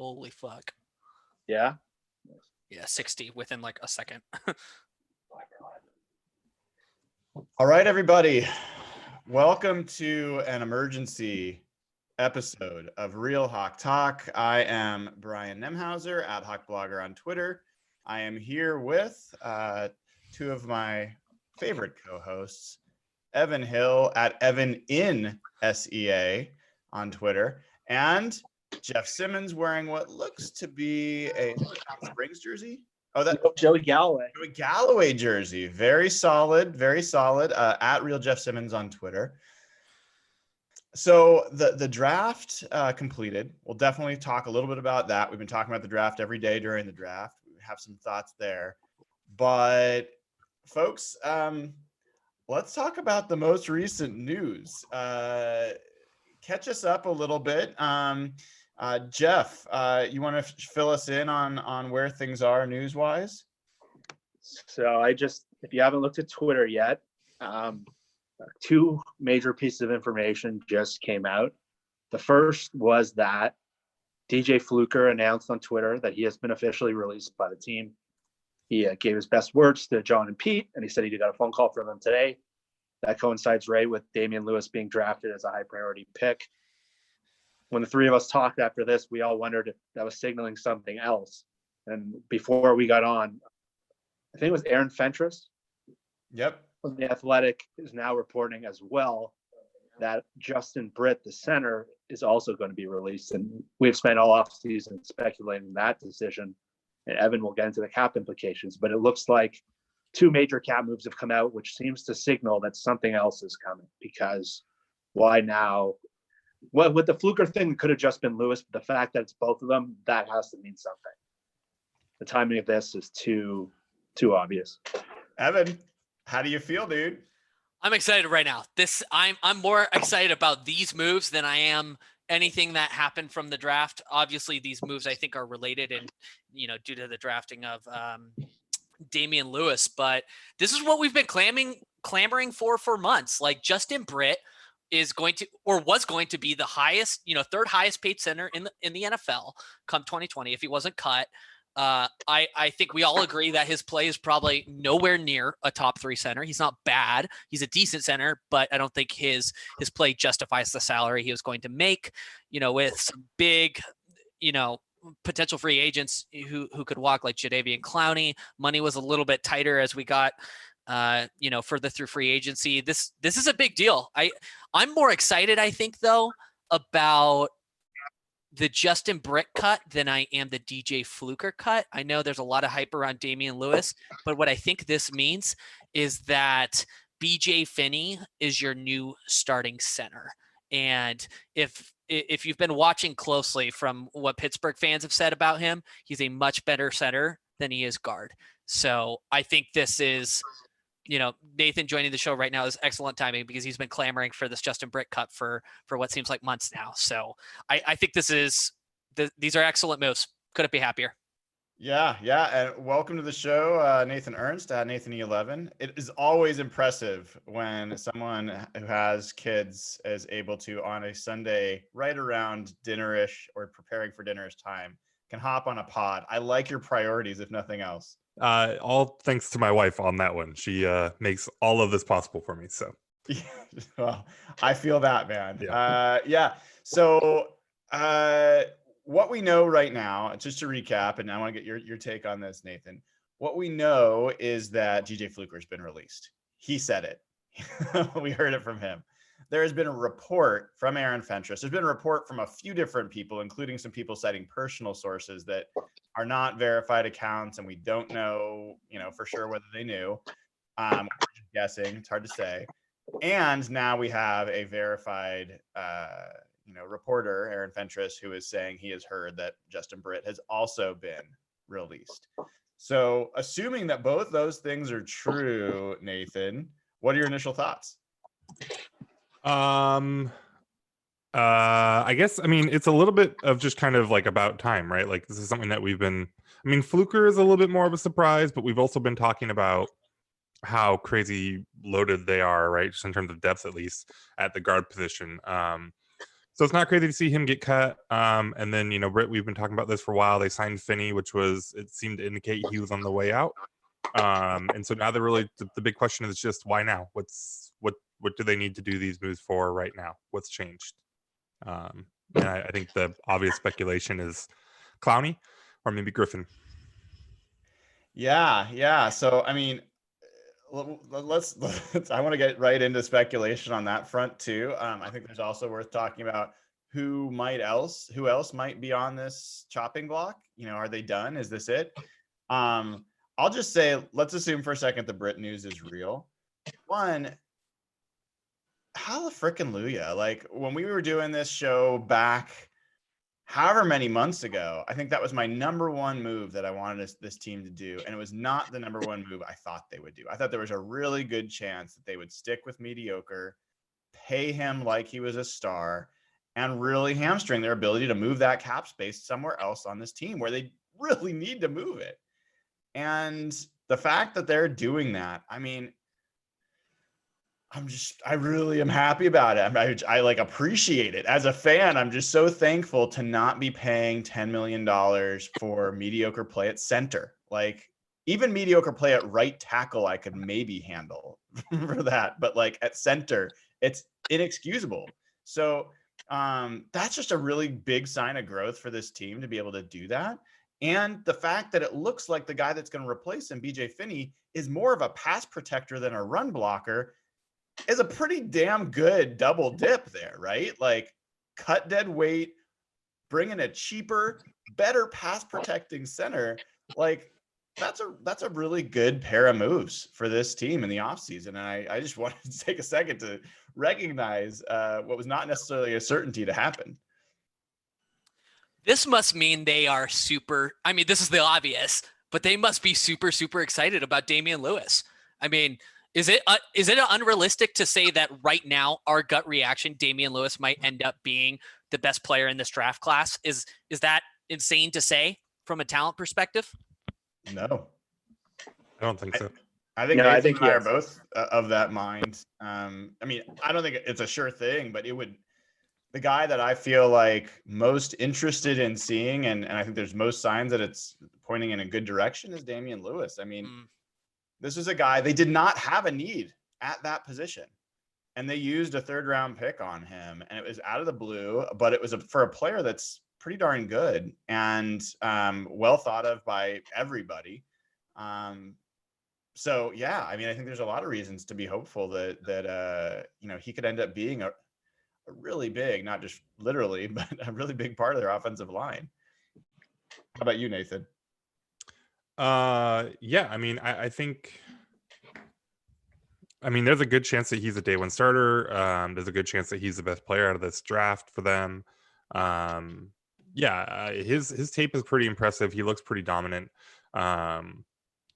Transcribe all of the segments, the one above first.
Holy fuck. Yeah? Yeah, 60 within like a second. All right, everybody. Welcome to an emergency episode of Real Hawk Talk. I am Brian Nemhauser at Hawk Blogger on Twitter. I am here with two of my favorite co-hosts, Evan Hill at Evan in SEA on Twitter, and Jeff Simmons wearing what looks to be a Springs jersey. Oh, that Joey Galloway jersey. Very solid, very solid. At Real Jeff Simmons on Twitter. So the draft completed. We'll definitely talk a little bit about that. We've been talking about the draft every day during the draft. We have some thoughts there. But folks, let's talk about the most recent news. Catch us up a little bit. Jeff, you want to fill us in on where things are news-wise? So if you haven't looked at Twitter yet, two major pieces of information just came out. The first was that DJ Fluker announced on Twitter that he has been officially released by the team. He gave his best words to John and Pete, and he said he got a phone call from them today. That coincides right with Damian Lewis being drafted as a high priority pick. When the three of us talked after this, we all wondered if that was signaling something else. And before we got on, I think it was Aaron Fentress. Yep. The Athletic is now reporting as well that Justin Britt, the center, is also going to be released. And we've spent all offseason speculating that decision. And Evan will get into the cap implications. But it looks like two major cap moves have come out, which seems to signal that something else is coming. Because why now? Well, with the Fluker thing, it could have just been Lewis, but the fact that it's both of them, that has to mean something. The timing of this is too obvious. Evan, how do you feel, dude? I'm excited right now. I'm more excited about these moves than I am anything that happened from the draft. Obviously, these moves I think are related and due to the drafting of Damian Lewis, but this is what we've been clamoring for months. Like Justin Britt is going to, or was going to be the highest, third highest paid center in the NFL come 2020 if he wasn't cut. I think we all agree that his play is probably nowhere near a top 3 center. He's not bad. He's a decent center, but I don't think his play justifies the salary he was going to make, with some big, potential free agents who could walk like Jadeveon Clowney. Money was a little bit tighter as we got further through free agency. This is a big deal. I'm more excited, I think, though, about the Justin Britt cut than I am the DJ Fluker cut. I know there's a lot of hype around Damian Lewis, but what I think this means is that BJ Finney is your new starting center. And if you've been watching closely from what Pittsburgh fans have said about him, he's a much better center than he is guard. So I think this is, Nathan joining the show right now is excellent timing because he's been clamoring for this Justin Britt cut for what seems like months now. So I think these are excellent moves. Couldn't be happier. Yeah. And welcome to the show, Nathan Ernst at Nathan E11. It is always impressive when someone who has kids is able to, on a Sunday right around dinnerish or preparing for dinnerish time, can hop on a pod. I like your priorities, if nothing else. All thanks to my wife on that one. She makes all of this possible for me. So, well, I feel that, man. Yeah. So, what we know right now, just to recap, and I want to get your take on this, Nathan. What we know is that DJ Fluker has been released. He said it. We heard it from him. There has been a report from Aaron Fentress. There's been a report from a few different people, including some people citing personal sources that are not verified accounts, and we don't know, for sure whether they knew. We're just guessing. It's hard to say. And now we have a verified, reporter, Aaron Fentress, who is saying he has heard that Justin Britt has also been released. So, assuming that both those things are true, Nathan, what are your initial thoughts? I guess, it's a little bit of just kind of like about time, right? Like this is something that Fluker is a little bit more of a surprise, but we've also been talking about how crazy loaded they are, right? Just in terms of depth, at least at the guard position. So it's not crazy to see him get cut. And then, Britt, we've been talking about this for a while. They signed Finney, it seemed to indicate he was on the way out. And so now the big question is just why now? What do they need to do these moves for right now? What's changed? And I think the obvious speculation is Clowney or maybe Griffin. Yeah. So, I mean, let's I want to get right into speculation on that front too. I think there's also worth talking about who else might be on this chopping block. Are they done? Is this it? I'll just say, let's assume for a second the Brit news is real. One, hallelujah. Like when we were doing this show back however many months ago, I think that was my number one move that I wanted this team to do. And it was not the number one move I thought they would do. I thought there was a really good chance that they would stick with mediocre, pay him like he was a star, and really hamstring their ability to move that cap space somewhere else on this team where they really need to move it. And the fact that they're doing that, I mean, I really am happy about it. I like appreciate it. As a fan, I'm just so thankful to not be paying $10 million for mediocre play at center. Like even mediocre play at right tackle, I could maybe handle for that. But like at center, it's inexcusable. So that's just a really big sign of growth for this team to be able to do that. And the fact that it looks like the guy that's going to replace him, BJ Finney, is more of a pass protector than a run blocker is a pretty damn good double dip there, right? Like cut dead weight, bring in a cheaper, better pass protecting center. Like that's a really good pair of moves for this team in the offseason. And I just wanted to take a second to recognize what was not necessarily a certainty to happen. This must mean they are super. I mean, this is the obvious, but they must be super, super excited about Damian Lewis. I mean, is it unrealistic to say that right now our gut reaction, Damian Lewis might end up being the best player in this draft class? Is that insane to say from a talent perspective? No, I don't think so. I think Nathan and I are both of that mind. I mean, I don't think it's a sure thing, but it would. The guy that I feel like most interested in seeing, and I think there's most signs that it's pointing in a good direction, is Damian Lewis. I mean, this is a guy, they did not have a need at that position. And they used a 3rd round pick on him. And it was out of the blue, but it was for a player that's pretty darn good and well thought of by everybody. So, yeah, I mean, I think there's a lot of reasons to be hopeful that he could end up being a really big, not just literally, but a really big part of their offensive line. How about you, Nathan? Yeah, I mean, I think there's a good chance that he's a day one starter. There's a good chance that he's the best player out of this draft for them. His tape is pretty impressive. He looks pretty dominant.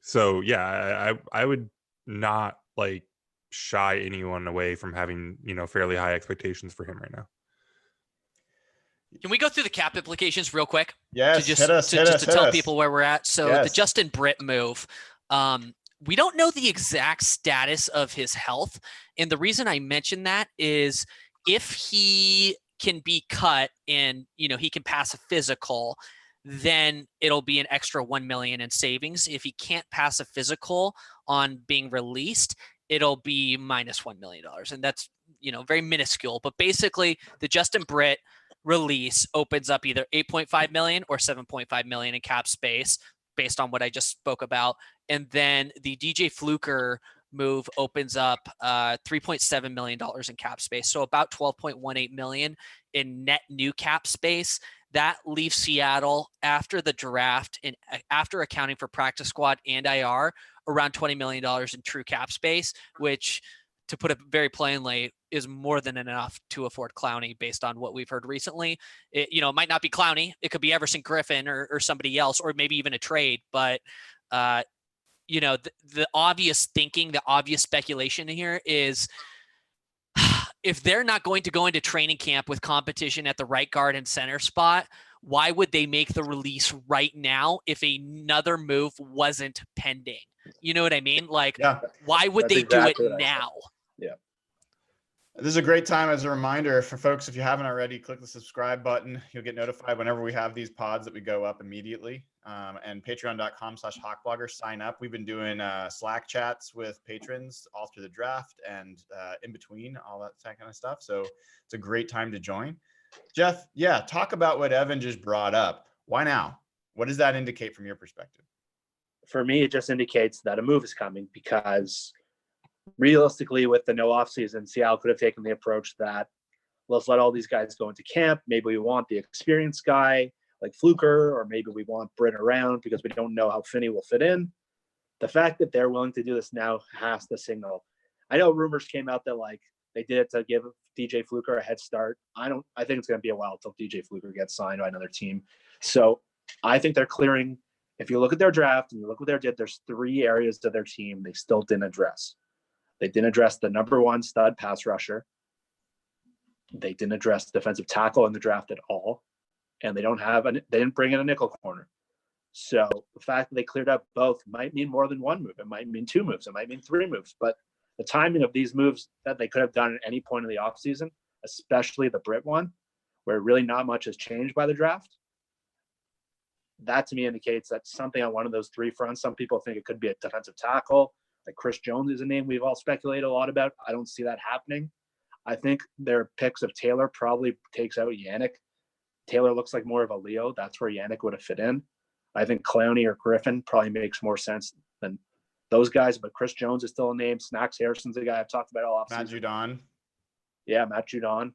So yeah, I would not like shy anyone away from having, fairly high expectations for him right now. Can we go through the cap implications real quick? Yes, to tell people where we're at. So yes. The Justin Britt move, we don't know the exact status of his health. And the reason I mention that is if he can be cut and, he can pass a physical, then it'll be an extra $1 million in savings. If he can't pass a physical on being released, it'll be minus $1 million. And that's, very minuscule. But basically, the Justin Britt release opens up either 8.5 million or 7.5 million in cap space based on what I just spoke about. And then the DJ Fluker move opens up $3.7 million in cap space. So about 12.18 million in net new cap space. That leaves Seattle after the draft and after accounting for practice squad and IR around $20 million in true cap space, which, to put it very plainly, is more than enough to afford Clowney based on what we've heard recently. It might not be Clowney. It could be Everson Griffin or somebody else, or maybe even a trade. But, the obvious thinking, the obvious speculation here is if they're not going to go into training camp with competition at the right guard and center spot, why would they make the release right now if another move wasn't pending? You know what I mean? Like, why would they do it now? Yeah. This is a great time as a reminder for folks. If you haven't already, click the subscribe button. You'll get notified whenever we have these pods that we go up immediately. And patreon.com/hawkblogger, sign up. We've been doing Slack chats with patrons all through the draft and in between, all that kind of stuff. So it's a great time to join. Jeff, yeah, talk about what Evan just brought up. Why now? What does that indicate from your perspective? For me, it just indicates that a move is coming, because realistically, with the no offseason, Seattle could have taken the approach that let's let all these guys go into camp. Maybe we want the experienced guy like Fluker, or maybe we want Britt around because we don't know how Finney will fit in. The fact that they're willing to do this now has to signal. I know rumors came out that like they did it to give DJ Fluker a head start. I think it's going to be a while until DJ Fluker gets signed by another team. So I think they're clearing. If you look at their draft and you look what they did, there's 3 areas to their team they still didn't address. They didn't address the number 1 stud pass rusher. They didn't address defensive tackle in the draft at all. And they didn't bring in a nickel corner. So the fact that they cleared up both might mean more than 1 move. It might mean 2 moves. It might mean 3 moves. But the timing of these moves that they could have done at any point in the offseason, especially the Britt one, where really not much has changed by the draft, that to me indicates that something on one of those 3 fronts. Some people think it could be a defensive tackle. Like Chris Jones is a name we've all speculated a lot about. I don't see that happening. I think their picks of Taylor probably takes out Yannick. Taylor looks like more of a Leo. That's where Yannick would have fit in. I think Clowney or Griffin probably makes more sense than those guys, but Chris Jones is still a name. Snacks Harrison's a guy I've talked about all offseason. Matt Judon. Yeah, Matt Judon.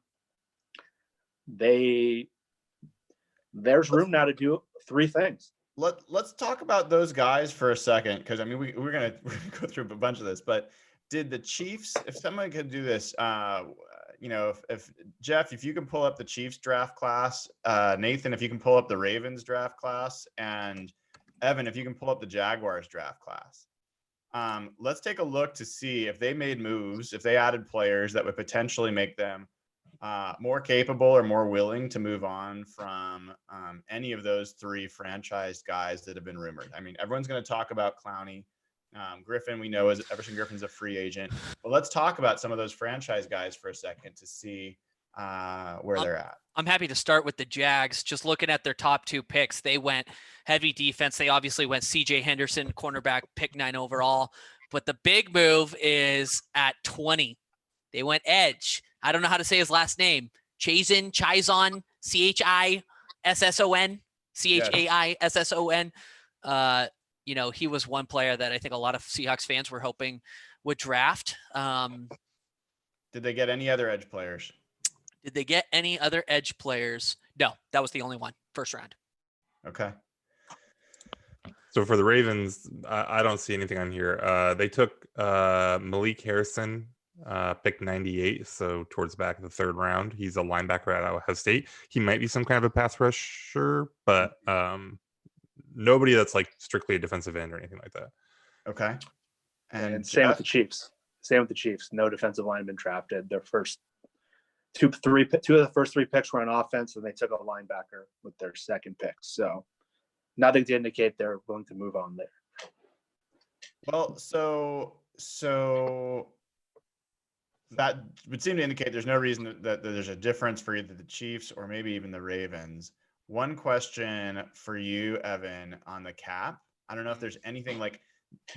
There's room now to do 3 things. Let's talk about those guys for a second, because I mean we're gonna go through a bunch of this. But did the Chiefs, if someone could do this, if Jeff, if you can pull up the Chiefs draft class, Nathan, if you can pull up the Ravens draft class, and Evan, if you can pull up the Jaguars draft class, let's take a look to see if they made moves, if they added players that would potentially make them more capable or more willing to move on from any of those 3 franchise guys that have been rumored. I mean, everyone's going to talk about Clowney. Griffin, we know Everson Griffin's a free agent. But let's talk about some of those franchise guys for a second to see where they're at. I'm happy to start with the Jags. Just looking at their top 2 picks, they went heavy defense. They obviously went CJ Henderson, cornerback, pick 9 overall. But the big move is at 20. They went edge. I don't know how to say his last name. Chazon, Chizon, Chisson, Chaisson. He was one player that I think a lot of Seahawks fans were hoping would draft. Did they get any other edge players? Did they get any other edge players? No, that was the only one. First round. Okay. So for the Ravens, I don't see anything on here. They took Malik Harrison, pick 98, so towards the back of the 3rd round. He's a linebacker at Ohio State. He might be some kind of a pass rusher, but nobody that's like strictly a defensive end or anything like that. Okay. And same with the Chiefs. No defensive lineman drafted. Their first two of the first 3 picks were on offense, and they took a linebacker with their 2nd pick. So nothing to indicate they're willing to move on there. Well, so that would seem to indicate there's no reason that there's a difference for either the Chiefs or maybe even the Ravens. One question for you, Evan, on the cap. I don't know if there's anything like,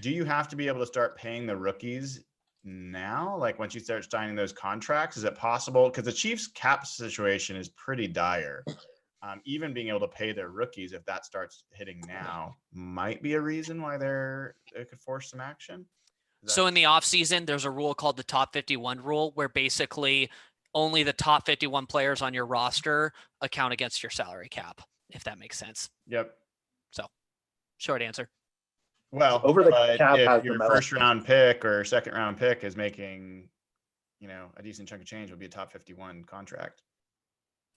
do you have to be able to start paying the rookies now? Like once you start signing those contracts, is it possible? Because the Chiefs cap situation is pretty dire. Even being able to pay their rookies, if that starts hitting now, might be a reason why it could force some action. So in the offseason, there's a rule called the top 51 rule, where basically only the top 51 players on your roster account against your salary cap, if that makes sense. Yep. So short answer. Well, over the cap, if your 1st round pick or 2nd round pick is making, a decent chunk of change, would be a top 51 contract.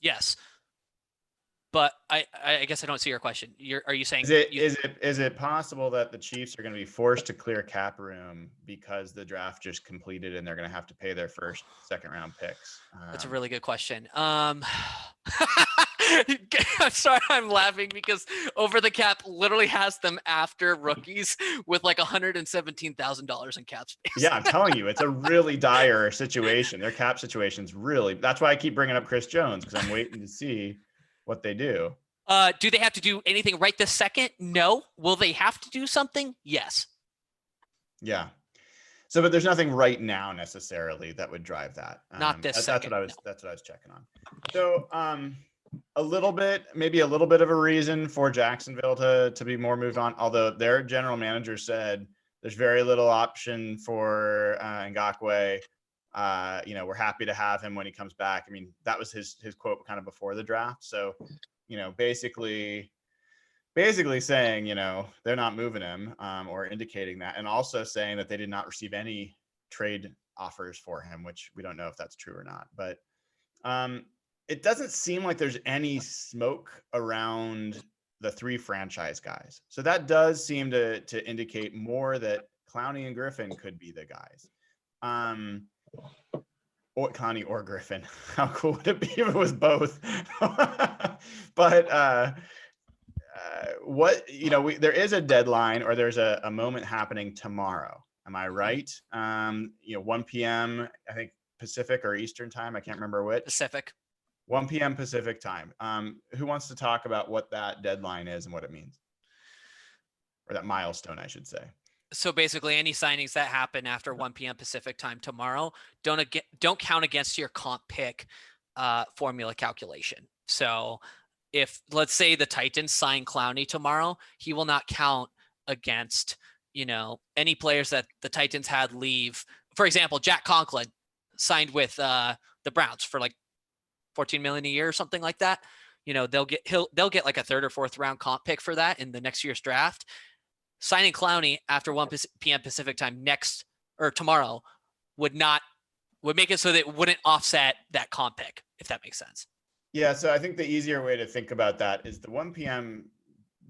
Yes. But I guess I don't see your question. Are you saying is it possible that the Chiefs are going to be forced to clear cap room because the draft just completed and they're going to have to pay their 1st, 2nd round picks? That's a really good question. I'm sorry, I'm laughing because Over the Cap literally has them after rookies with like $117,000 in cap space. Yeah, I'm telling you, it's a really dire situation. Their cap situation's really. That's why I keep bringing up Chris Jones, because I'm waiting to see what they do. Do they have to do anything right this second? No. Will they have to do something? Yes. Yeah. So, but there's nothing right now necessarily that would drive that. Not this second. That's what I was checking on. So, maybe a little bit of a reason for Jacksonville to be more moved on. Although their general manager said there's very little option for Ngakoue. We're happy to have him when he comes back. I mean, that was his quote kind of before the draft. So, basically saying, they're not moving him, or indicating that, and also saying that they did not receive any trade offers for him, which we don't know if that's true or not. But it doesn't seem like there's any smoke around the 3 franchise guys. So that does seem to indicate more that Clowney and Griffin could be the guys. Or Clowney or Griffin. How cool would it be if it was both? But there is a deadline, or there's a moment happening tomorrow. Am I right? 1 p.m. I think Pacific or Eastern time. I can't remember which. Pacific. 1 p.m. Pacific time. Who wants to talk about what that deadline is and what it means? Or that milestone, I should say. So basically, any signings that happen after 1 p.m. Pacific time tomorrow don't count against your comp pick formula calculation. So if, let's say, the Titans sign Clowney tomorrow, he will not count against, any players that the Titans had leave. For example, Jack Conklin signed with the Browns for like $14 million a year or something like that. They'll get like a 3rd or 4th round comp pick for that in the next year's draft. Signing Clowney after 1 p.m. Pacific time tomorrow would make it so that it wouldn't offset that comp pick, if that makes sense. Yeah, so I think the easier way to think about that is the 1 p.m.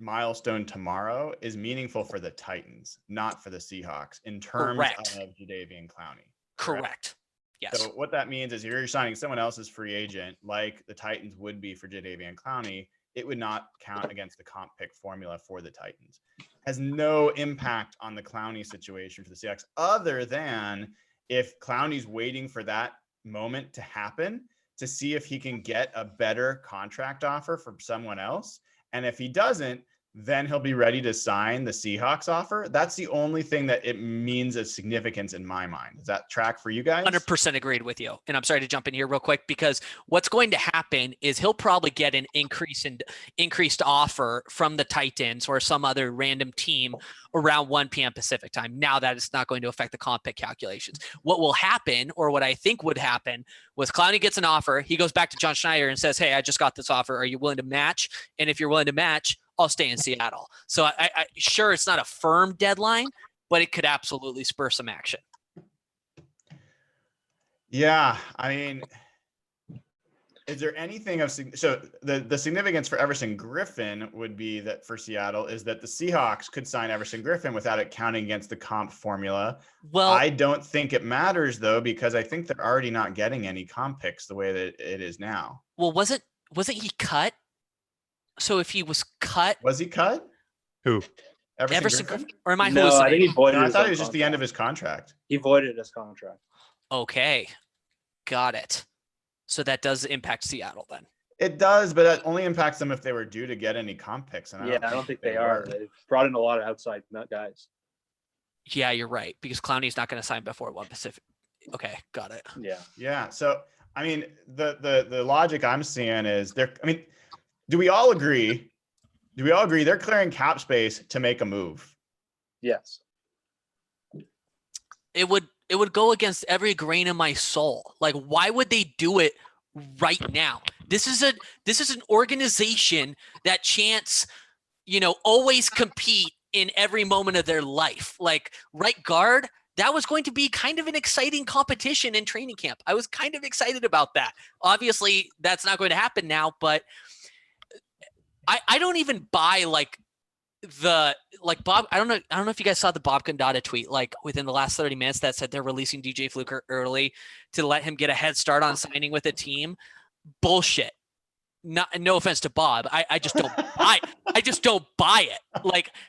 milestone tomorrow is meaningful for the Titans, not for the Seahawks, in terms of Jadeveon Clowney. Correct. Yes. So what that means is if you're signing someone else's free agent, like the Titans would be for Jadeveon Clowney, it would not count against the comp pick formula for the Titans. Has no impact on the Clowney situation for the Seahawks, other than if Clowney's waiting for that moment to happen to see if he can get a better contract offer from someone else. And if he doesn't, then he'll be ready to sign the Seahawks offer. That's the only thing that it means of significance in my mind. Does that track for you guys? 100% agreed with you. And I'm sorry to jump in here real quick, because what's going to happen is he'll probably get an increased offer from the Titans or some other random team around 1 p.m. Pacific time. Now that it's not going to affect the comp pick calculations. What will happen, or what I think would happen, was Clowney gets an offer. He goes back to John Schneider and says, hey, I just got this offer. Are you willing to match? And if you're willing to match, I'll stay in Seattle. So I sure it's not a firm deadline, but it could absolutely spur some action. Yeah, I mean, is there anything of so the significance for Everson Griffin would be that for Seattle is that the Seahawks could sign Everson Griffin without it counting against the comp formula. Well, I don't think it matters though, because I think they're already not getting any comp picks the way that it is now. Well, wasn't he cut? So if he was cut, was he cut? Who? Everson Griffin? Or am I No, I think he voided. I thought it was just the end of his contract. He voided his contract. Okay, got it. So that does impact Seattle then. It does, but that only impacts them if they were due to get any comp picks. And I don't think they are. They've brought in a lot of outside guys. Yeah, you're right, because Clowney's not going to sign before 1 Pacific. Okay, got it. Yeah. So I mean, the logic I'm seeing is do we all agree they're clearing cap space to make a move? Yes. It would go against every grain of my soul. Like, why would they do it right now? This is an organization that chants, always compete in every moment of their life. Like, right guard, that was going to be kind of an exciting competition in training camp. I was kind of excited about that. Obviously, that's not going to happen now, but I don't even buy Bob. I don't know if you guys saw the Bob Condotta tweet within the last 30 minutes that said they're releasing DJ Fluker early to let him get a head start on signing with a team. Bullshit. no offense to Bob, I just don't buy. I just don't buy it.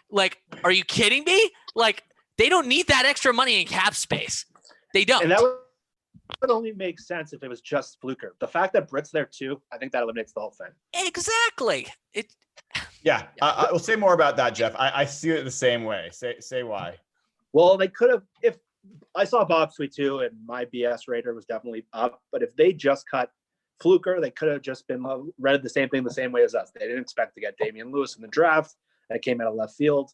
Like, are you kidding me? Like, they don't need that extra money in cap space. They don't. And that would only make sense if it was just Fluker. The fact that Britt's there too, I think that eliminates the whole thing. Exactly. Yeah, I will say more about that, Jeff. I see it the same way. Say why. Well, they could have, if I saw Bob's tweet too, and my BS rater was definitely up, but if they just cut Fluker, they could have just been read the same thing the same way as us. They didn't expect to get Damian Lewis in the draft. That came out of left field.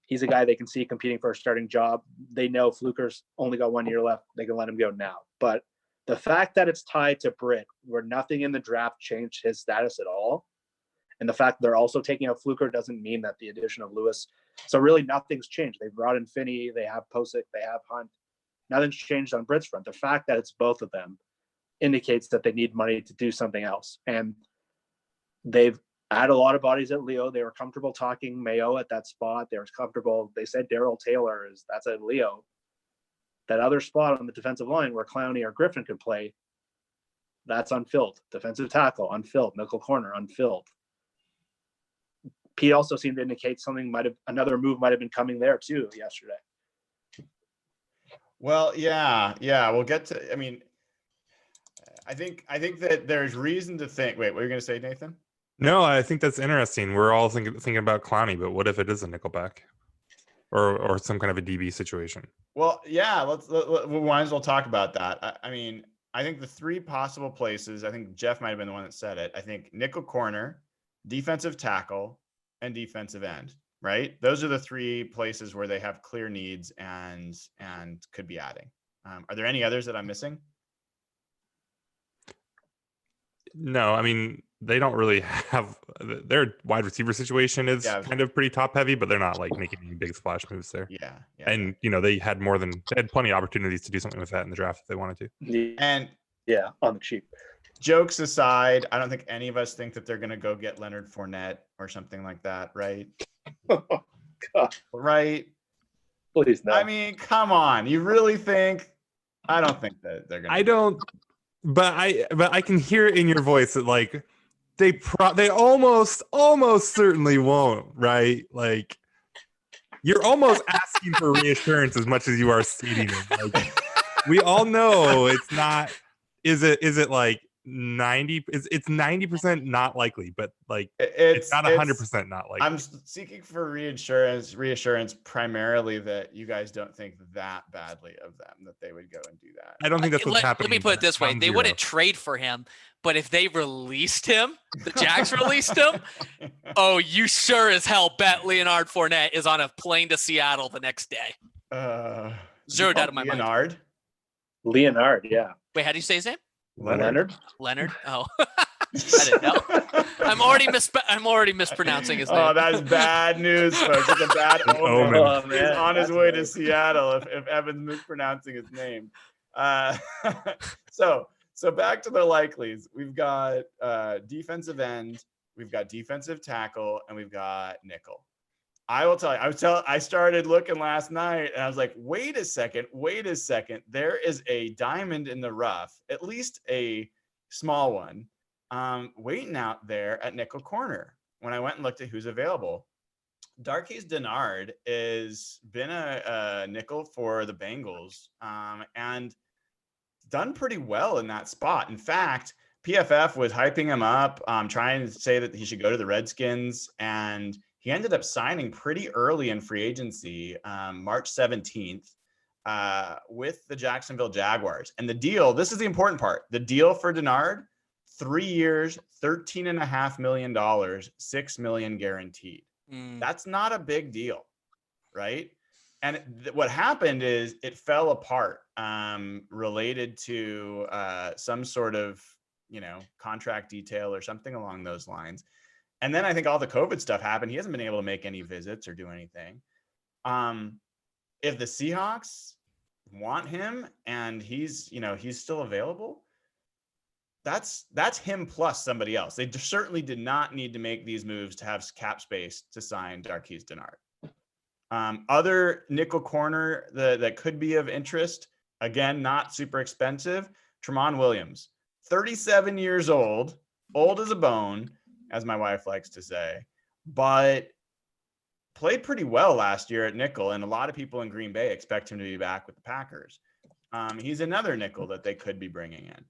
He's a guy they can see competing for a starting job. They know Fluker's only got 1 year left. They can let him go now. But the fact that it's tied to Britt, where nothing in the draft changed his status at all, and the fact they're also taking out Fluker doesn't mean that the addition of Lewis. So really nothing's changed. They brought in Finney. They have Posick. They have Hunt. Nothing's changed on Britt's front. The fact that it's both of them indicates that they need money to do something else. And they've added a lot of bodies at Leo. They were comfortable talking Mayo at that spot. They were comfortable. They said Daryl Taylor that's at Leo. That other spot on the defensive line where Clowney or Griffin could play, that's unfilled. Defensive tackle, unfilled. Nickel corner, unfilled. Pete also seemed to indicate another move might have been coming there too yesterday. Well, yeah. We'll get to. I mean, I think that there's reason to think. Wait, what are you going to say, Nathan? No, I think that's interesting. We're all thinking about Clowney, but what if it is a nickelback, or some kind of a DB situation? Well, yeah. We might as well talk about that. I mean, I think the three possible places. I think Jeff might have been the one that said it. I think nickel corner, defensive tackle, and defensive end, right? Those are the three places where they have clear needs and could be adding. Are there any others that I'm missing? No, I mean, they don't really have their wide receiver situation is kind of pretty top heavy, but they're not like making any big splash moves there. Yeah. And they had plenty of opportunities to do something with that in the draft if they wanted to. And yeah, on the cheap. Jokes aside, I don't think any of us think that they're going to go get Leonard Fournette or something like that, right? Oh, God. Right? Please, no. I mean, come on. You really think? I don't think that they're going to. I don't, but I can hear in your voice that like they almost certainly won't, right? Like you're almost asking for reassurance as much as you are stating it. Like, we all know it's not. Is it like 90? It's 90% not likely, but like it's not 100% not likely. I'm seeking for reassurance primarily that you guys don't think that badly of them, that they would go and do that. I don't think that's what's happening. Let me put it this way: they wouldn't trade for him, but if they released him, the Jags released him. Oh, you sure as hell bet Leonard Fournette is on a plane to Seattle the next day. Zero doubt in my mind. Leonard, yeah. Wait, how do you say his name? Leonard. Oh, I didn't know. I'm already mispronouncing his name. Oh, that's bad news, folks. It's a bad omen. Oh, He's on his way to Seattle if Evan's mispronouncing his name. So back to the likelies. We've got defensive end, we've got defensive tackle, and we've got nickel. I will tell you, I started looking last night and I was like, wait a second. There is a diamond in the rough, at least a small one, waiting out there at nickel corner. When I went and looked at who's available, Darqueze Dennard has been a nickel for the Bengals and done pretty well in that spot. In fact, PFF was hyping him up, trying to say that he should go to the Redskins, and he ended up signing pretty early in free agency, March 17th, with the Jacksonville Jaguars. And the deal, this is the important part, the deal for Dennard, 3 years, $13.5 million, $6 million guaranteed. That's not a big deal, right? And what happened is it fell apart related to some sort of, contract detail or something along those lines. And then I think all the COVID stuff happened. He hasn't been able to make any visits or do anything. If the Seahawks want him and he's still available, that's him plus somebody else. They certainly did not need to make these moves to have cap space to sign Darqueze Dennard. Other nickel corner that could be of interest, again, not super expensive, Tramon Williams, 37 years old. old as a bone, as my wife likes to say, but played pretty well last year at nickel, and a lot of people in Green Bay expect him to be back with the Packers. He's another nickel that they could be bringing in.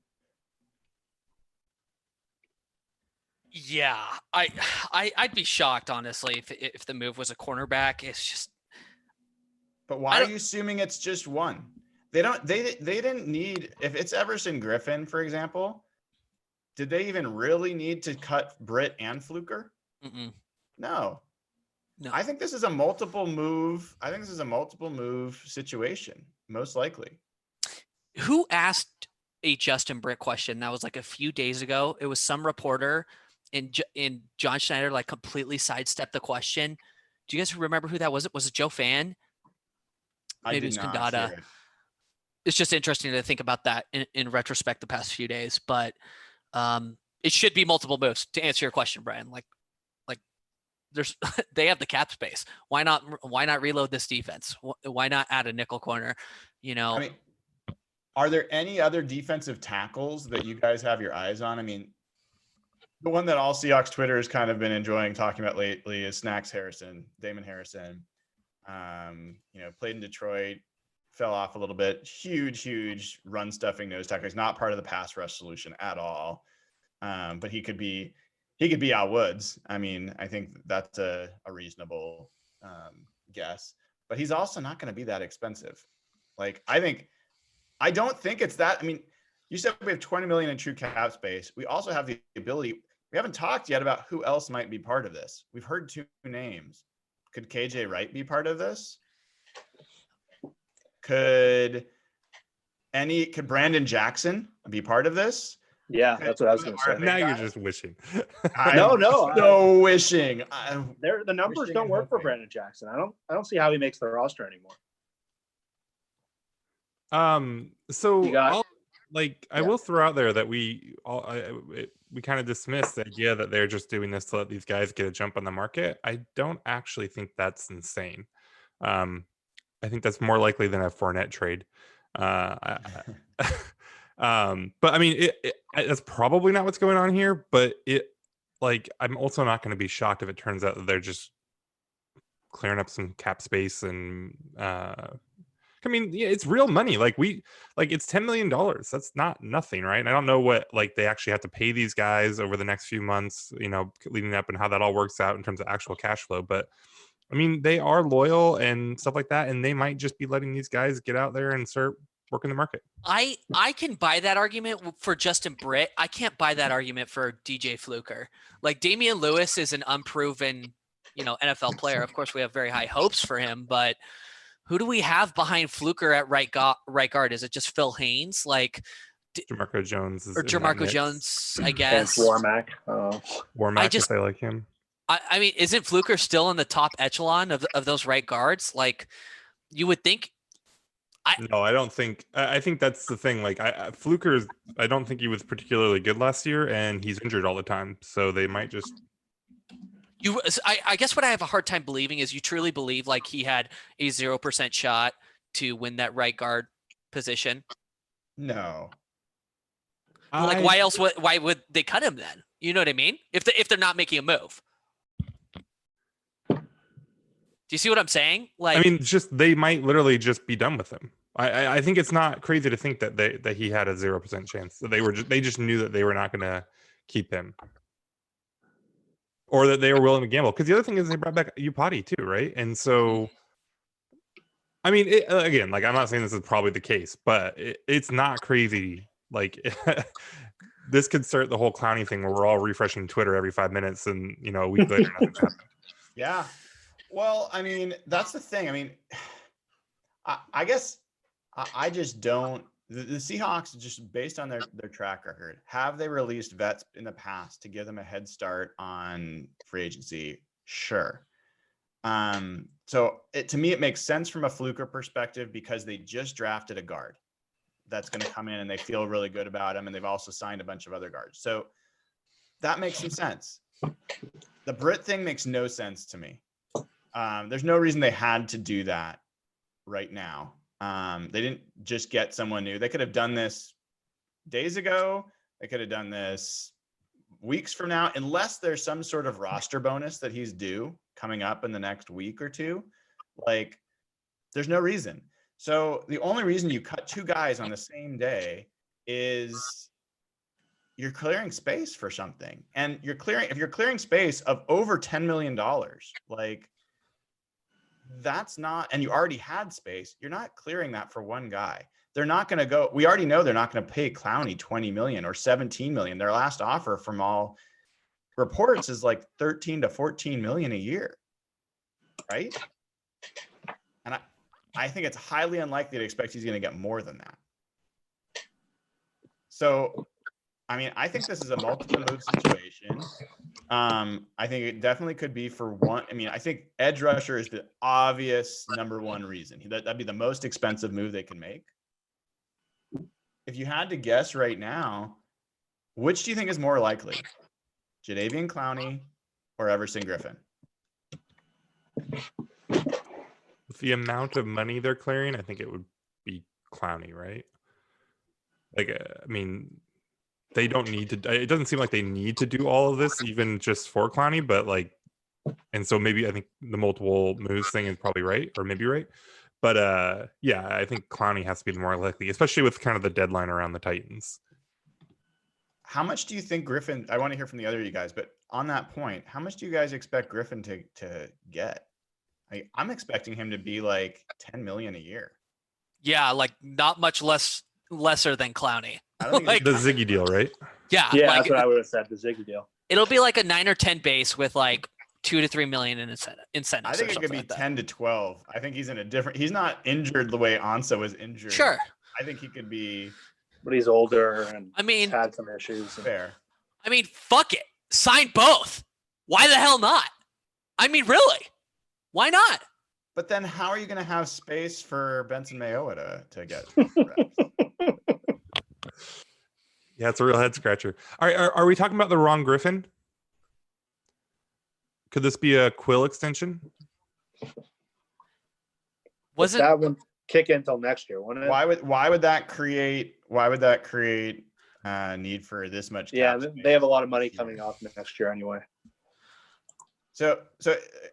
Yeah, I'd be shocked, honestly, if the move was a cornerback. It's just. But why are you assuming it's just one? They didn't need, if it's Everson Griffin, for example, did they even really need to cut Britt and Fluker? No. I think this is a multiple move. I think this is a multiple move situation, most likely. Who asked a Justin Britt question that was like a few days ago? It was some reporter, and John Schneider like completely sidestepped the question. Do you guys remember who that was? Was it Joe Fan? Maybe it was Kandata. It's just interesting to think about that in retrospect the past few days, but it should be multiple moves to answer your question, Brian. Like there's they have the cap space. Why not reload this defense? Why not add a nickel corner? I mean, are there any other defensive tackles that you guys have your eyes on? I mean, the one that all Seahawks Twitter has kind of been enjoying talking about lately is Snacks Harrison, Damon Harrison. Played in Detroit, fell off a little bit. Huge run stuffing nose tackle. He's not part of the pass rush solution at all. But he could be Al Woods. I mean, I think that's a reasonable guess. But he's also not going to be that expensive. Like, I don't think it's that. I mean, you said we have 20 million in true cap space. We also have the ability. We haven't talked yet about who else might be part of this. We've heard 2 names. Could KJ Wright be part of this? Could Brandon Jackson be part of this? Yeah, that's what I was going to say. Now you're just wishing. I'm so wishing. The numbers don't work for Brandon Jackson. I don't see how he makes the roster anymore. I will throw out there that we kind of dismiss the idea that they're just doing this to let these guys get a jump on the market. I don't actually think that's insane. I think that's more likely than a Fournette trade. But I mean, that's probably not what's going on here. But I'm also not going to be shocked if it turns out that they're just clearing up some cap space and. I mean, yeah, it's real money. It's $10 million. That's not nothing, right? And I don't know what they actually have to pay these guys over the next few months, leading up, and how that all works out in terms of actual cash flow. But I mean, they are loyal and stuff like that, and they might just be letting these guys get out there and start working the market. I can buy that argument for Justin Britt. I can't buy that argument for DJ Fluker. Like, Damian Lewis is an unproven, NFL player. Of course, we have very high hopes for him, but who do we have behind Fluker at right guard? Is it just Phil Haynes? Jamarco Jones Jones, I guess. And Warmack. Warmack, if they like him. I mean, isn't Fluker still in the top echelon of those right guards? Like, you would think. No, I don't think. I think that's the thing. Fluker's. I don't think he was particularly good last year, and he's injured all the time. So they might just. I guess what I have a hard time believing is you truly believe he had a 0% shot to win that right guard position. No. Why else? Why would they cut him then? You know what I mean? If they're not making a move. Do you see what I'm saying? I mean, they might literally just be done with him. I think it's not crazy to think that he had a 0% chance. That they just knew that they were not going to keep him. Or that they were willing to gamble. Because the other thing is they brought back Upati too, right? And so, I mean, again, I'm not saying this is probably the case, but it's not crazy. This could start the whole clowning thing where we're all refreshing Twitter every 5 minutes, and a week later nothing's happened. Yeah. Well, I mean, that's the thing. I mean, I guess I just don't. The Seahawks, just based on their track record, have they released vets in the past to give them a head start on free agency? Sure. So to me, it makes sense from a Fluker perspective because they just drafted a guard that's going to come in and they feel really good about him. And they've also signed a bunch of other guards. So that makes some sense. The Britt thing makes no sense to me. There's no reason they had to do that right now. They didn't just get someone new. They could have done this days ago. They could have done this weeks from now, unless there's some sort of roster bonus that he's due coming up in the next week or two, like there's no reason. So the only reason you cut two guys on the same day is you're clearing space for something. And if you're clearing space of over $10 million, like that's not, and you already had space, you're not clearing that for one guy. They're not going to go, we already know they're not going to pay Clowney 20 million or 17 million. Their last offer from all reports is like 13 to 14 million a year. Right. And I think it's highly unlikely to expect he's going to get more than that. So, I mean, I think this is a multiple move situation. I think it definitely could be for one. I mean, I think edge rusher is the obvious number one reason. That'd be the most expensive move they can make. If you had to guess right now, which do you think is more likely? Jadeveon Clowney or Everson Griffin? With the amount of money they're clearing, I think it would be Clowney, right? Like, I mean, they don't need to. It doesn't seem like they need to do all of this, even just for Clowney. But like, and so maybe I think the multiple moves thing is probably right, or maybe right. But yeah, I think Clowney has to be the more likely, especially with kind of the deadline around the Titans. How much do you think Griffin? I want to hear from the other of you guys, but on that point, how much do you guys expect Griffin to get? I'm expecting him to be like 10 million a year. Yeah, like not much lesser than Clowney. I don't think Like, The Ziggy deal, right? yeah, Yeah, like, that's what I would have said. The Ziggy deal. it'll be like a 9 or 10 base with like 2 to 3 million in incentives. I think it could be like 10 to 12. I think he's in a different. He's not injured the way Ansah was injured. Sure. I think he could be But he's older and I mean, had some issues. fair. I mean, fuck it. Sign both. Why the hell not? I mean, really? Why not? But then how are you going to have space for Benson Mayowa to get? Yeah, it's a real head scratcher. All right, are we talking about the wrong Griffin? Could this be a Quill extension? Wasn't that one kick in until next year, wouldn't it? Why would that create need for this much? Yeah, cap they have a space lot of money this coming year? off next year anyway. So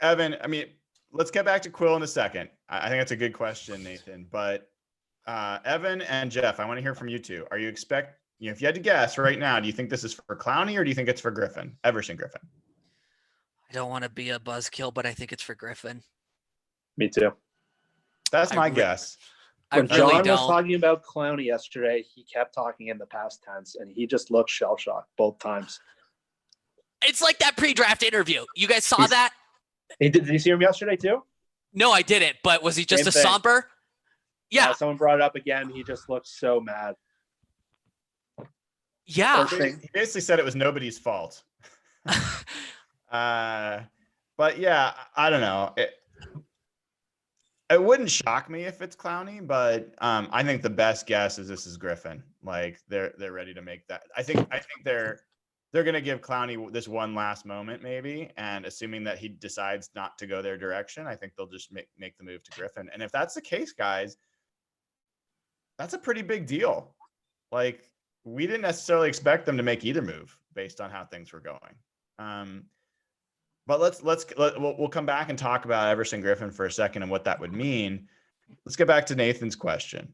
Evan, I mean, let's get back to Quill in a second. I think that's a good question, Nathan. But Evan and Jeff, I want to hear from you two. Are you if you had to guess right now, do you think this is for Clowney or do you think it's for Griffin, Everson Griffin? I don't want to be a buzzkill, but I think it's for Griffin. Me too. That's my guess. When I really John was don't. talking about Clowney yesterday, he kept talking in the past tense, and he just looked shell-shocked both times. It's like that pre-draft interview. You guys saw that? Did you see him yesterday too? No, I didn't. But was he just Same a thing. somber? Yeah. Someone brought it up again. He just looked so mad. Yeah. He basically said it was nobody's fault. But yeah, I don't know. It wouldn't shock me if it's Clowney, but I think the best guess is this is Griffin. Like they're ready to make that. I think they're going to give Clowney this one last moment maybe, and assuming that he decides not to go their direction, I think they'll just make the move to Griffin. And if that's the case, guys, that's a pretty big deal. Like we didn't necessarily expect them to make either move based on how things were going. But we'll come back and talk about Everson Griffin for a second and what that would mean. Let's get back to Nathan's question.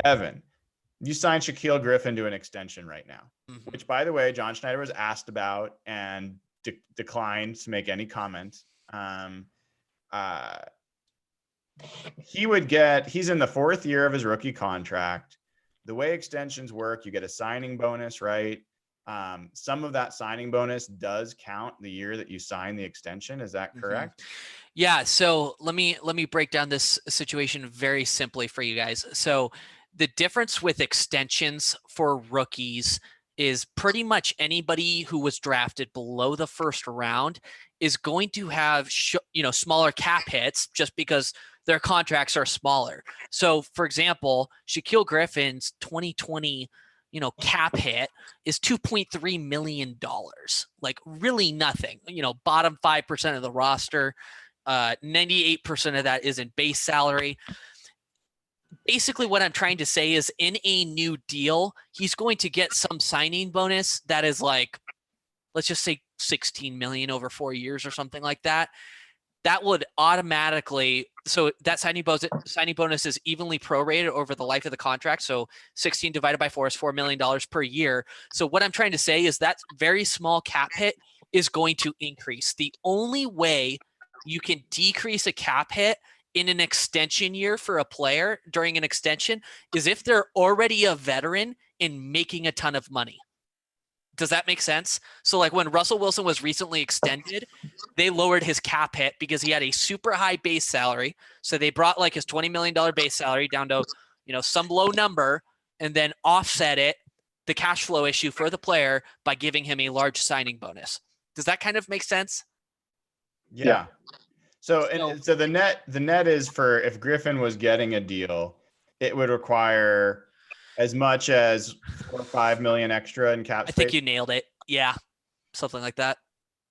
Evan, you signed Shaquille Griffin to an extension right now, which, by the way, John Schneider was asked about and declined to make any comment. He's in the 4th year of his rookie contract. The way extensions work, you get a signing bonus, right? Some of that signing bonus does count the year that you sign the extension. Is that correct? Yeah. So let me break down this situation very simply for you guys. So the difference with extensions for rookies is pretty much anybody who was drafted below the first round is going to have smaller cap hits just because their contracts are smaller. So for example, Shaquille Griffin's 2020 cap hit is $2.3 million. Like really nothing, bottom 5% of the roster, 98% of that is in base salary. Basically what I'm trying to say is in a new deal, he's going to get some signing bonus that is like let's just say 16 million over 4 years or something like that, that would automatically, so that signing bonus is evenly prorated over the life of the contract. So 16 divided by 4 is $4 million per year. So what I'm trying to say is that very small cap hit is going to increase. The only way you can decrease a cap hit in an extension year for a player during an extension is if they're already a veteran and making a ton of money. Does that make sense? So like when Russell Wilson was recently extended, they lowered his cap hit because he had a super high base salary. So they brought like his $20 million base salary down to, some low number and then offset it, the cash flow issue for the player, by giving him a large signing bonus. Does that kind of make sense? Yeah. So the net is for, if Griffin was getting a deal, it would require as much as 4 or 5 million extra in cap space. I think you nailed it. Yeah. Something like that.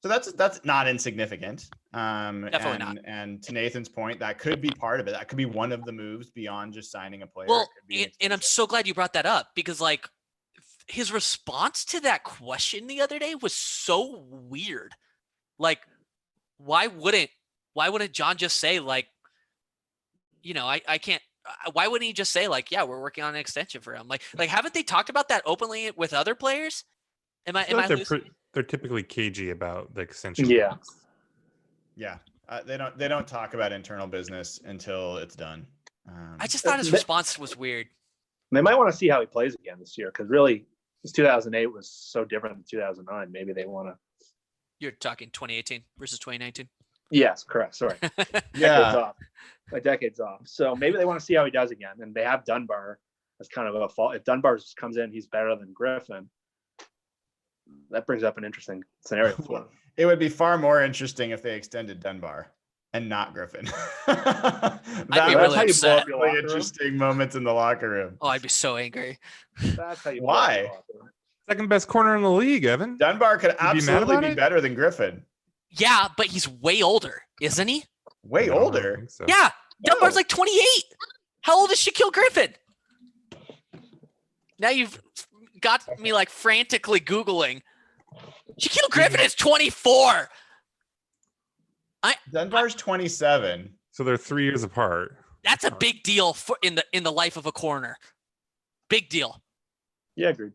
So that's not insignificant. Definitely not. And to Nathan's point, that could be part of it. That could be one of the moves beyond just signing a player. Well, and I'm so glad you brought that up, because like his response to that question the other day was so weird. Like, why wouldn't John just say like, I can't, why wouldn't he just say like, yeah, we're working on an extension for him? Like haven't they talked about that openly with other players? They're typically cagey about the extension. Yeah. Yeah. They don't talk about internal business until it's done. I just thought his response was weird. They might want to see how he plays again this year, because really, this 2008 was so different than 2009. Maybe they want to. You're talking 2018 versus 2019. Yes, correct. Sorry. Yeah. Decades off. So maybe they want to see how he does again. And they have Dunbar as kind of a fault. If Dunbar comes in, he's better than Griffin. That brings up an interesting scenario for them. It would be far more interesting if they extended Dunbar and not Griffin. That I'd be would really be upset. really interesting moments in the locker room. Oh, I'd be so angry. That's how you. Why? Second best corner in the league, Evan. Dunbar could mad absolutely about be it? better than Griffin. Yeah, but he's way older, isn't he? Way No, I don't older. think so. Yeah, Dunbar's No. like 28. How old is Shaquille Griffin? Now you've got me like frantically Googling. Shaquille Griffin is 24. Dunbar's 27. So they're 3 years apart. That's a big deal for in the life of a corner. Big deal. Yeah, agreed.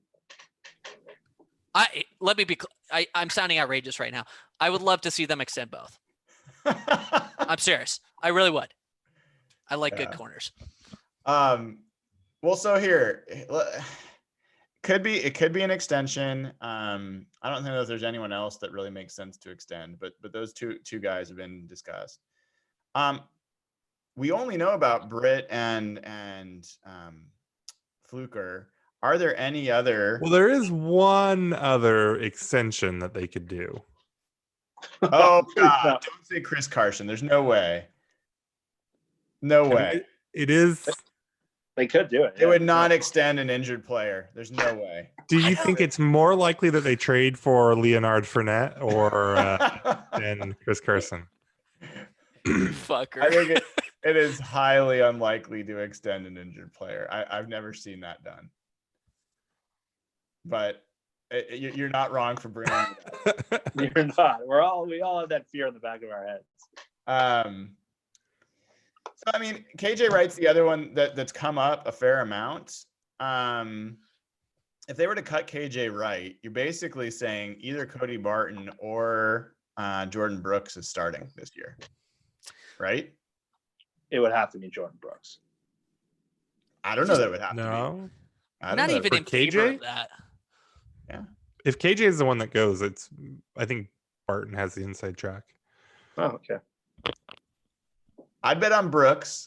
I'm sounding outrageous right now. I would love to see them extend both. I'm serious. I really would. I like good corners. Well, so here it could be an extension. I don't think that there's anyone else that really makes sense to extend, but those two guys have been discussed. We only know about Britt and Fluker. Are there any other? Well, there is one other extension that they could do. Oh God! Don't say Chris Carson. There's no way. No way. It is. They could do it. They would not extend an injured player. There's no way. Do you think it's more likely that they trade for Leonard Fournette or than Chris Carson? Fucker. I think it is highly unlikely to extend an injured player. I've never seen that done. But you're not wrong for bringing it up. You're not. We all have that fear in the back of our heads. So I mean, KJ Wright's the other one that's come up a fair amount. If they were to cut KJ Wright, you're basically saying either Cody Barton or Jordan Brooks is starting this year, right? It would have to be Jordan Brooks. I don't know that it would have to be. No. I don't Not know. even For in favor KJ? of that. If KJ is the one that goes, I think Barton has the inside track. Oh, okay. I'd bet on Brooks.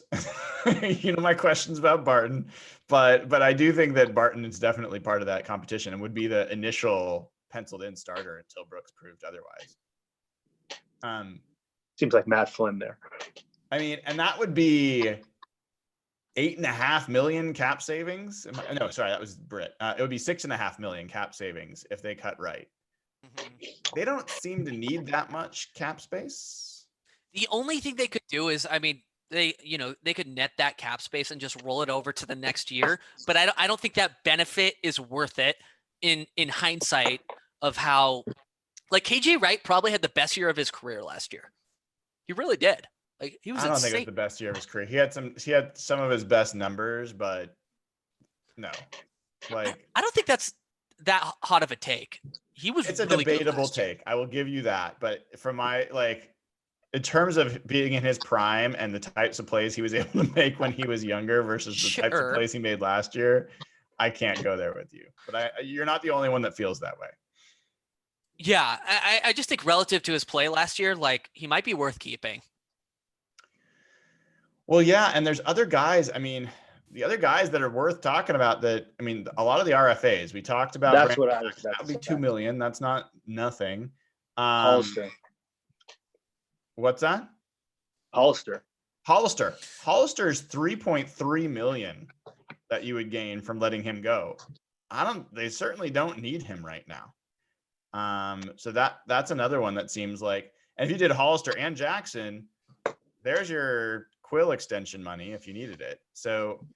My questions about Barton, but I do think that Barton is definitely part of that competition and would be the initial penciled in starter until Brooks proved otherwise. Seems like Matt Flynn there. I mean, and that would be 8.5 million cap savings. No, sorry, that was Britt. It would be 6.5 million cap savings if they cut Wright. They don't seem to need that much cap space. The only thing they could do is, I mean, they could net that cap space and just roll it over to the next year. But I don't think that benefit is worth it in hindsight of how Like KJ Wright probably had the best year of his career last year. He really did. Like he was I don't insane. think it was the best year of his career. He had some of his best numbers, but no. Like I don't think that's that hot of a take. He was it's a really good debatable last year. take. I will give you that. But from my in terms of being in his prime and the types of plays he was able to make when he was younger versus the types of Sure. plays he made last year, I can't go there with you. But you're not the only one that feels that way. Yeah, I just think relative to his play last year, like he might be worth keeping. Well, yeah, and there's other guys. I mean, the other guys that are worth talking about that, I mean, a lot of the RFAs we talked about. That's Brandon what I was about that to would be say. $2 million. That's not nothing. Hollister. What's that? Hollister. Hollister's 3.3 million that you would gain from letting him go. They certainly don't need him right now. So that's another one that seems like, and if you did Hollister and Jackson, there's your Quill extension money if you needed it. So,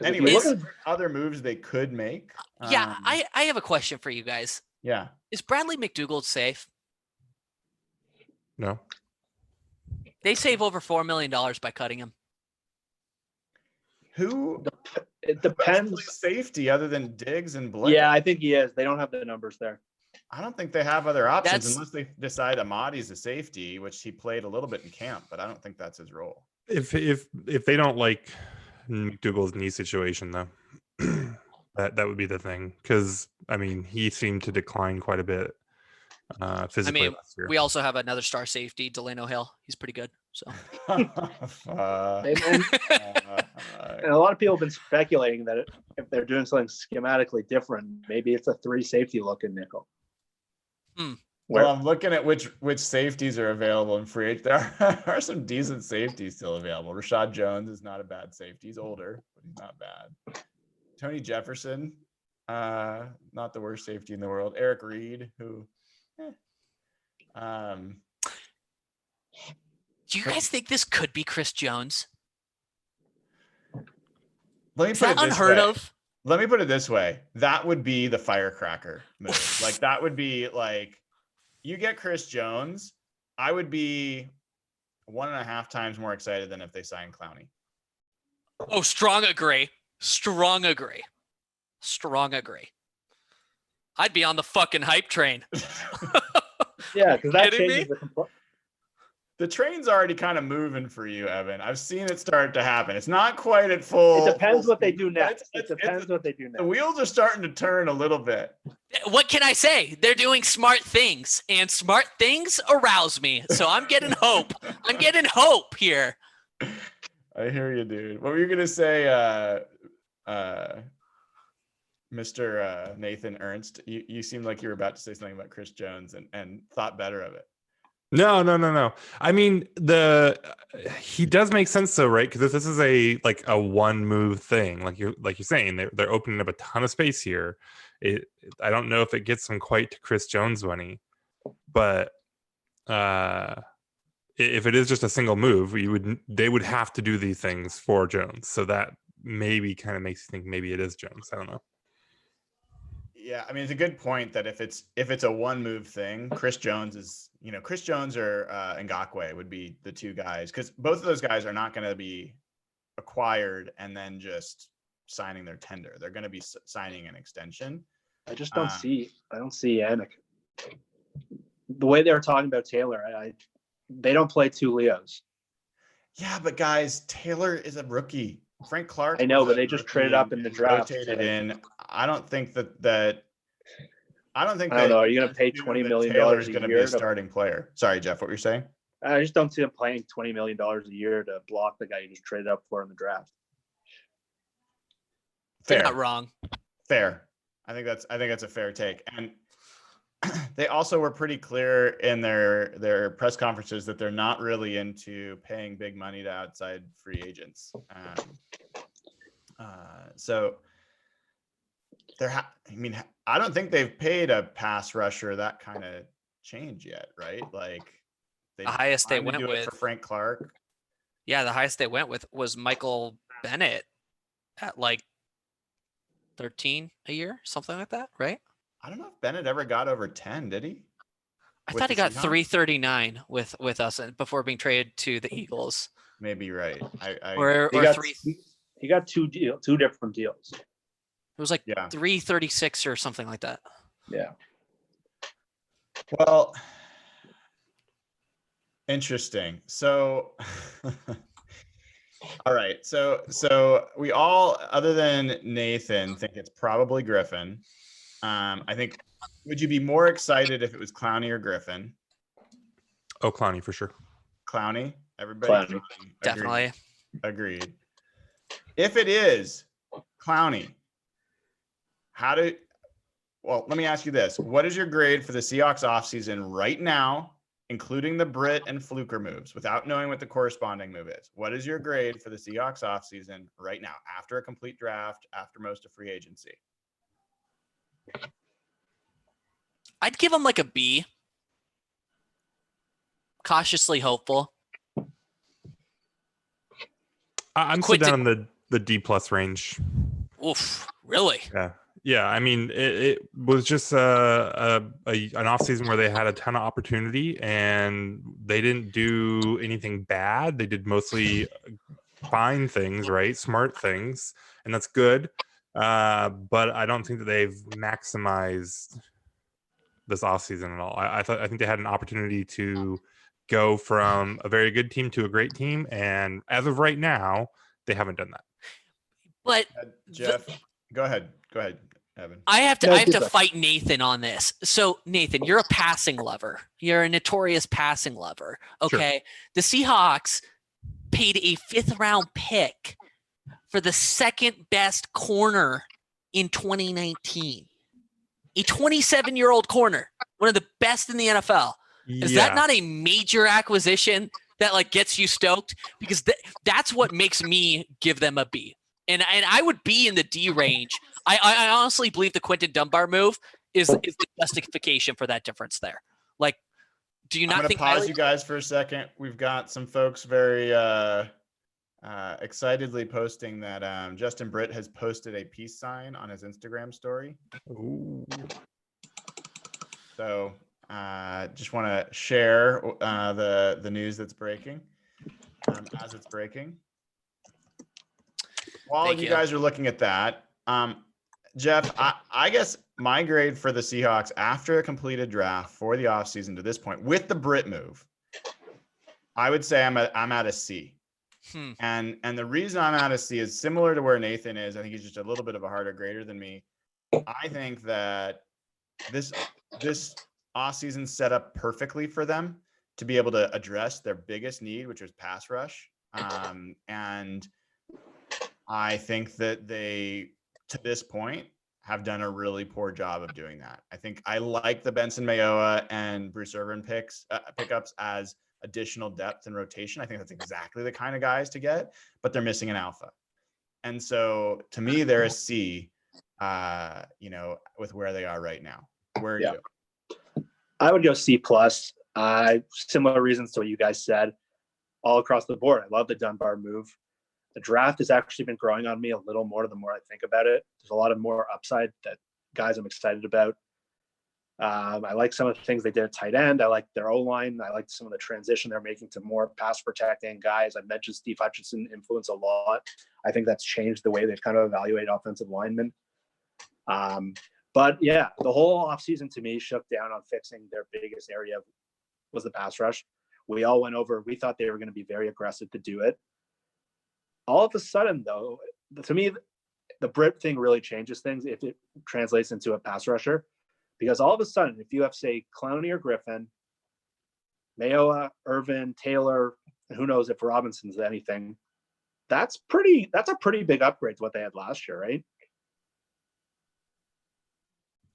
anyways, other moves they could make. Yeah, I have a question for you guys. Yeah. Is Bradley McDougald safe? No. They save over $4 million by cutting him. It depends. Safety other than Diggs and Blake. Yeah, I think he is. They don't have the numbers there. I don't think they have other options unless they decide Amadi's a safety, which he played a little bit in camp, but I don't think that's his role. If they don't like McDougall's knee situation, though, that would be the thing. Because I mean, he seemed to decline quite a bit physically last year. We also have another star safety, Delano Hill. He's pretty good. So, And a lot of people have been speculating that if they're doing something schematically different, maybe it's a 3 safety look in nickel. Well, I'm looking at which safeties are available in free agent. There are some decent safeties still available. Rashad Jones is not a bad safety. He's older, but he's not bad. Tony Jefferson, not the worst safety in the world. Eric Reed, who, do you guys think this could be Chris Jones? Let me Is put that it this unheard way. of? Let me put it this way. That would be the firecracker move. Like that would be like, you get Chris Jones, I would be 1.5 times more excited than if they signed Clowney. Oh, strong agree. Strong agree. Strong agree. I'd be on the fucking hype train. Yeah, because that Kidding changes me? The train's already kind of moving for you, Evan. I've seen it start to happen. It's not quite at full. It depends what they do next. It depends what they do The next. wheels are starting to turn a little bit. What can I say? They're doing smart things, and smart things arouse me. So I'm getting hope. I'm getting hope here. I hear you, dude. What were you gonna say, Mr. Nathan Ernst? You seemed like you were about to say something about Chris Jones and thought better of it. No. I mean, he does make sense though, right? Because this is a one move thing, like you're saying, they're opening up a ton of space here. I don't know if it gets them quite to Chris Jones money, but if it is just a single move, they would have to do these things for Jones. So that maybe kind of makes you think maybe it is Jones. I don't know. Yeah, I mean, it's a good point that if it's a one move thing, Chris Jones or Ngakoue would be the two guys, because both of those guys are not going to be acquired and then just signing their tender. They're going to be signing an extension. I just don't see Yannick. The way they were talking about Taylor, they don't play 2 Leos. Yeah, but guys, Taylor is a rookie. Frank Clark. I know, but they just traded up in the draft. Rotated in. I don't think that. I don't know. Are you going to pay $20 million Taylor a is going to year be a starting player? Sorry, Jeff. What were you saying? I just don't see them paying $20 million a year to block the guy you just traded up for in the draft. Fair. You're not wrong. Fair. I think that's a fair take. And they also were pretty clear in their press conferences that they're not really into paying big money to outside free agents. So I don't think they've paid a pass rusher that kind of change yet, right? Like The highest they went with for Frank Clark. Yeah, the highest they went with was Michael Bennett at like 13 a year, something like that, right? I don't know if Bennett ever got over 10, did he? I With thought the he got Seahawks? 339 with us before being traded to the Eagles, Maybe you're right. or He got three. he got two different deals. It was like Yeah. 336 or something like that. Yeah. Well, interesting. So, all right. So we all, other than Nathan, think it's probably Griffin. I think, would you be more excited if it was Clowney or Griffin? Oh, Clowney for sure. Clowney? Everybody? Clowney. Definitely. Agreed. If it is Clowney, well, let me ask you this. What is your grade for the Seahawks offseason right now, including the Britt and Fluker moves, without knowing what the corresponding move is? What is your grade for the Seahawks offseason right now, after a complete draft, after most of free agency? I'd give him like a B. Cautiously hopeful. I'm still Quinton- down in the D plus range. Oof, really? Yeah. I mean, it was just an offseason where they had a ton of opportunity and they didn't do anything bad. They did mostly fine things, right? Smart things, and that's good. But I don't think that they've maximized this offseason at all. I think they had an opportunity to go from a very good team to a great team, and as of right now, they haven't done that. But Jeff, go ahead, Evan. I have No, to good fight Nathan on this. So Nathan, you're a passing lover. You're a notorious passing lover. Okay. Sure. The Seahawks paid a 5th round pick for the second best corner in 2019. A 27-year-old corner, one of the best in the NFL. Is that not a major acquisition that like gets you stoked? Because that's what makes me give them a B. And I would be in the D range. I honestly believe the Quinton Dunbar move is the justification for that difference there. Like, do you not think? I'm going to pause you guys for a second. We've got some folks very excitedly posting that Justin Britt has posted a peace sign on his Instagram story. Ooh. So just want to share the news that's breaking as it's breaking. While you guys are looking at that, Jeff, I guess my grade for the Seahawks after a completed draft for the offseason to this point with the Britt move, I would say I'm at a C. And the reason I'm at a C is similar to where Nathan is. I think he's just a little bit of a harder grader than me. I think that this offseason set up perfectly for them to be able to address their biggest need, which was pass rush. And I think that they, to this point, have done a really poor job of doing that. I think I like the Benson Mayowa and Bruce Irvin pickups as additional depth and rotation. I think that's exactly the kind of guys to get, but they're missing an alpha. And so to me, they're a C, with where they are right now. Where are you? I would go C plus. Similar reasons to what you guys said all across the board. I love the Dunbar move. The draft has actually been growing on me a little more the more I think about it. There's a lot of more upside that guys I'm excited about. I like some of the things they did at tight end. I like their O-line. I like some of the transition they're making to more pass protecting guys. I mentioned Steve Hutchinson influence a lot. I think that's changed the way they've kind of evaluated offensive linemen. But yeah, the whole offseason to me shook down on fixing their biggest area was the pass rush. We all went over, we thought they were going to be very aggressive to do it. All of a sudden, though, to me, the Britt thing really changes things if it translates into a pass rusher. Because all of a sudden, if you have, say, Clowney or Griffin, Mayowa, Irvin, Taylor, who knows if Robinson's anything, that's a pretty big upgrade to what they had last year, right?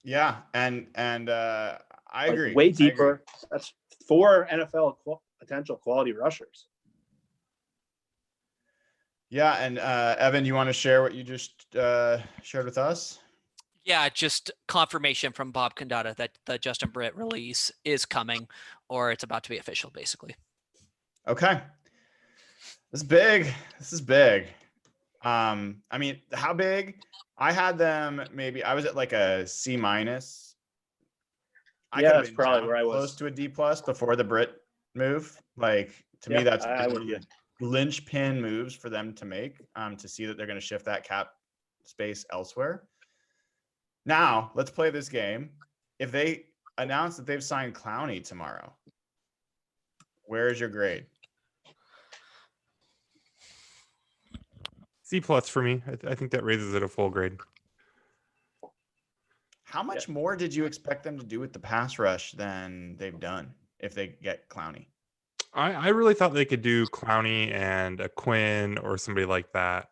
Yeah, and I agree. Way deeper. That's 4 NFL potential quality rushers. Yeah, and Evan, you want to share what you just shared with us? Yeah, just confirmation from Bob Condotta that the Justin Britt release is coming, or it's about to be official, basically. Okay. This is big. I mean, how big? I had them I was at like a C-. I Yeah, could have that's been probably down where I was. close to a D plus before the Britt move. Like to me, Yeah, that's I one would of the linchpin moves for them to make. To see that they're going to shift that cap space elsewhere. Now let's play this game. If they announce that they've signed Clowney tomorrow, where is your grade? C plus for me. I think that raises it a full grade. How much more did you expect them to do with the pass rush than they've done if they get Clowney? I really thought they could do Clowney and a Quinn or somebody like that.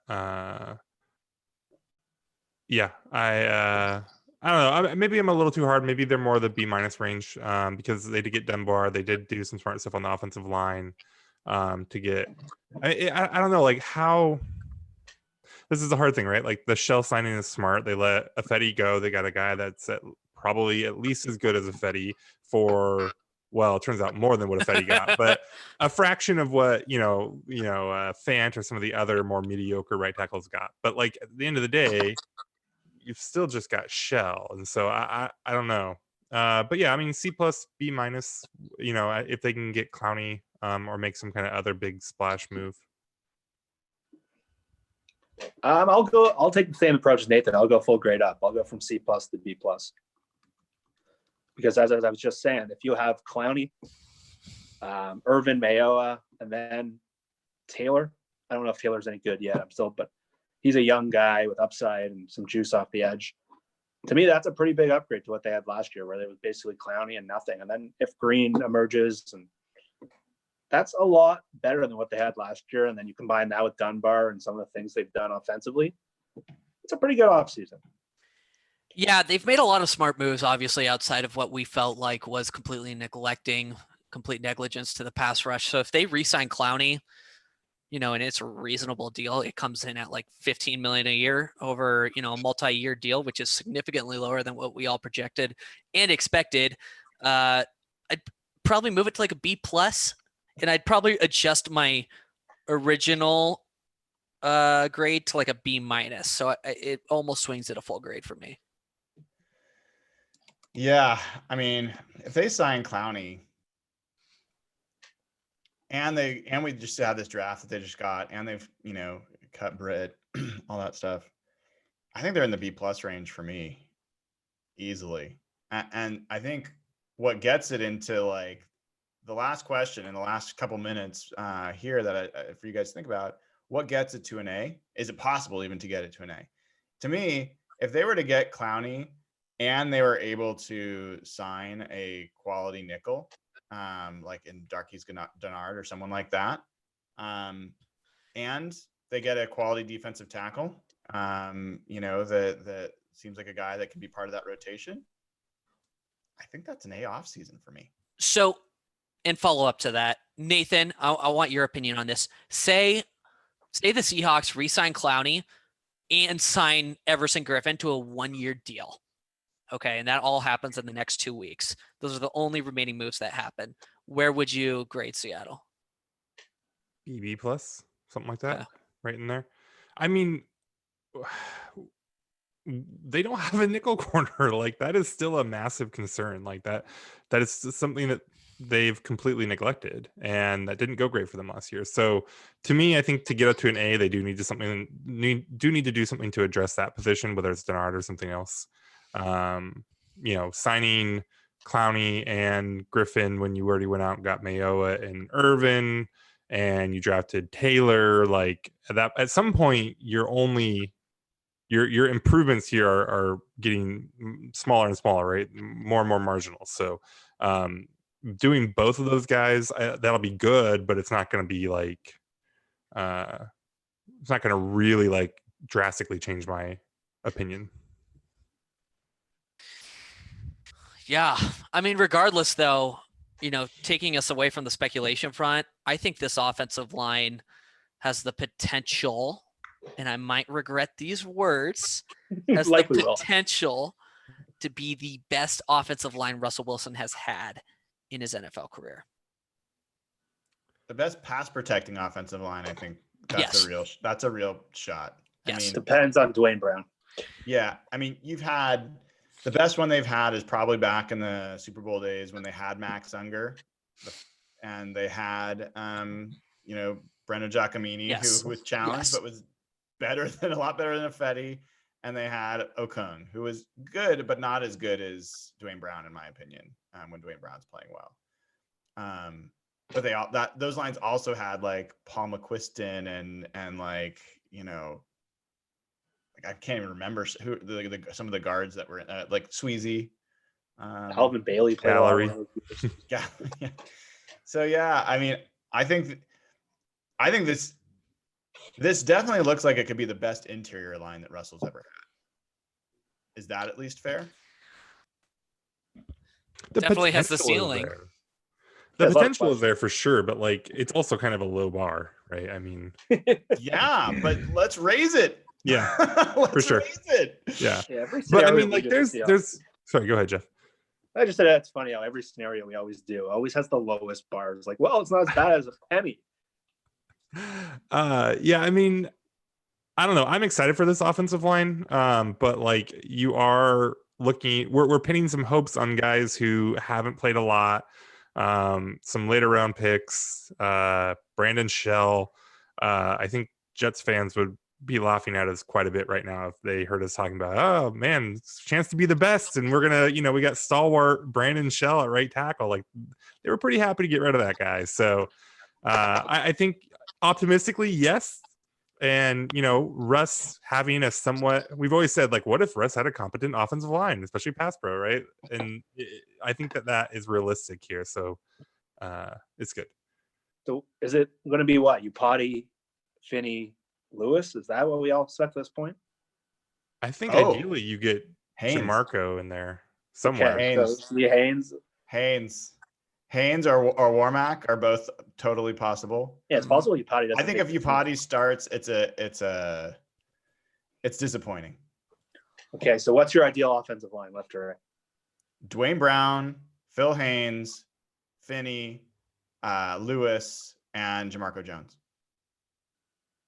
Yeah, I don't know. Maybe I'm a little too hard. Maybe they're more the B minus range because they did get Dunbar. They did do some smart stuff on the offensive line to get. I don't know, like how. This is the hard thing, right? Like the shell signing is smart. They let Affetti go. They got a guy that's probably at least as good as Affetti for. Well, it turns out more than what Affetti got, but a fraction of what Fant or some of the other more mediocre right tackles got. But like at the end of the day, you've still just got shell, and so I don't know. But yeah, I mean C plus B minus. If they can get Clowney or make some kind of other big splash move. I'll take the same approach as Nathan. I'll go full grade up. I'll go from C plus to B plus. Because as I was just saying, if you have Clowney, Irvin, Mayoa, and then Taylor, I don't know if Taylor's any good yet. But he's a young guy with upside and some juice off the edge. To me, that's a pretty big upgrade to what they had last year, where they was basically Clowney and nothing. And then if Green emerges, and that's a lot better than what they had last year. And then you combine that with Dunbar and some of the things they've done offensively. It's a pretty good offseason. Yeah, they've made a lot of smart moves, obviously, outside of what we felt like was complete negligence to the pass rush. So if they re-sign Clowney, and it's a reasonable deal, it comes in at like $15 million a year over, a multi-year deal, which is significantly lower than what we all projected and expected. I'd probably move it to like a B plus, and I'd probably adjust my original grade to like a B minus. So it almost swings at a full grade for me. Yeah, I mean, if they sign Clowney and we just had this draft that they just got, and they've cut Britt, all that stuff, I think they're in the B plus range for me easily. And I think what gets it into like the last question in the last couple minutes here that for you guys to think about, what gets it to an A? Is it possible even to get it to an A? To me, if they were to get Clowney and they were able to sign a quality nickel, like in Darky's Denard or someone like that, and they get a quality defensive tackle, that seems like a guy that can be part of that rotation, I think that's an A off season for me. So, and follow up to that, Nathan, I want your opinion on this. Say the Seahawks re-sign Clowney and sign Everson Griffin to a 1-year deal. Okay, and that all happens in the next 2 weeks. Those are the only remaining moves that happen. Where would you grade Seattle? B plus, something like that, Okay. right in there. I mean, they don't have a nickel corner. Like that is still a massive concern. Like that is something that they've completely neglected, and that didn't go great for them last year. So to me, I think to get up to an A, they do need to do something to address that position, whether it's Denard or something else. Signing Clowney and Griffin when you already went out and got Mayoa and Irvin, and you drafted Taylor, like that at some point your improvements here are getting smaller and smaller, right? More and more marginal. So doing both of those guys, that'll be good, but it's not going to be like it's not going to really like drastically change my opinion. Yeah. I mean, regardless, though, taking us away from the speculation front, I think this offensive line has the potential, and I might regret these words, has the potential to be the best offensive line Russell Wilson has had in his NFL career. The best pass protecting offensive line, I think that's a real shot. Yes. I mean, depends on Dwayne Brown. Yeah. I mean, you've had The best one they've had is probably back in the Super Bowl days when they had Max Unger, and they had Brendan Giacomini, Yes. who was challenged but was a lot better than Ifedi, and they had Okung, who was good but not as good as Dwayne Brown, in my opinion, when Dwayne Brown's playing well. But those lines also had like Paul McQuiston and like I can't even remember who some of the guards that were like Sweezy. Calvin Bailey played Gallery. Yeah. So yeah, I mean, I think this definitely looks like it could be the best interior line that Russell's ever had. Is that at least fair? Definitely has the potential is ceiling. there. The There's a lot of potential is fun. there for sure, but like it's also kind of a low bar, right? I mean, Yeah, but let's raise it. yeah, let's for sure. raise it. Yeah. Yeah, every But I scenario mean, we like just there's sorry, go ahead, Jeff. I just said that's funny how every scenario we always do always has the lowest bars. Like, well, it's not as bad as a penny. Yeah, I mean, I don't know. I'm excited for this offensive line. But like you are looking, we're pinning some hopes on guys who haven't played a lot. Some later round picks, Brandon Shell. I think Jets fans would be laughing at us quite a bit right now if they heard us talking about, oh man, it's a chance to be the best. And we're gonna, we got stalwart Brandon Shell at right tackle. Like they were pretty happy to get rid of that guy. So I think optimistically, yes. And Russ having a somewhat, we've always said, like, what if Russ had a competent offensive line, especially pass pro, right? And I think that is realistic here. So it's good. So is it going to be what? Upati, Finney, Lewis? Is that what we all expect at this point? I think ideally you get Haynes. Jamarco in there somewhere. Okay, Haynes. so Haynes or Warmack are both totally possible. Yeah, it's possible Upati doesn't. I think if Upati starts, it's disappointing. Okay, so what's your ideal offensive line, left or right? Dwayne Brown, Phil Haynes, Finney, Lewis, and Jamarco Jones.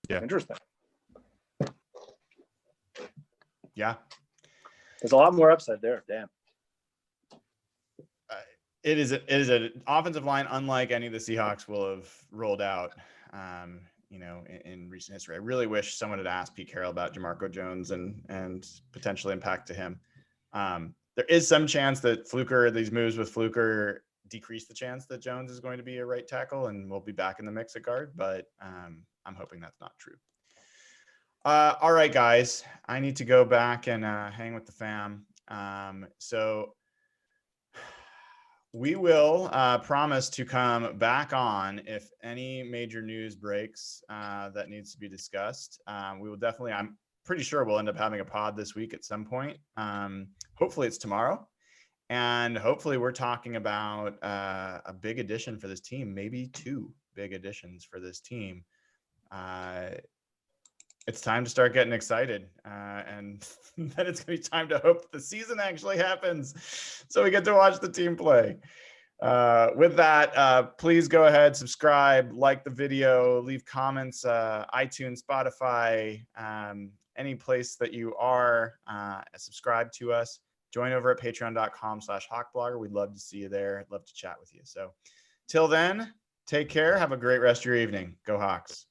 Yeah. Interesting. Yeah. There's a lot more upside there. Damn. It is an offensive line unlike any of the Seahawks will have rolled out, in recent history. I really wish someone had asked Pete Carroll about Jamarco Jones and potential impact to him. There is some chance that these moves with Fluker decrease the chance that Jones is going to be a right tackle and we'll be back in the mix at guard, but I'm hoping that's not true. All right, guys, I need to go back and hang with the fam. So we will promise to come back on if any major news breaks that needs to be discussed. We will definitely, I'm pretty sure we'll end up having a pod this week at some point. Hopefully it's tomorrow. And hopefully we're talking about a big addition for this team, maybe two big additions for this team. It's time to start getting excited. And then it's going to be time to hope the season actually happens so we get to watch the team play. With that, please go ahead, subscribe, like the video, leave comments, iTunes, Spotify, any place that you are, subscribe to us. Join over at patreon.com/hawkblogger. We'd love to see you there. I'd love to chat with you. So till then, take care. Have a great rest of your evening. Go Hawks.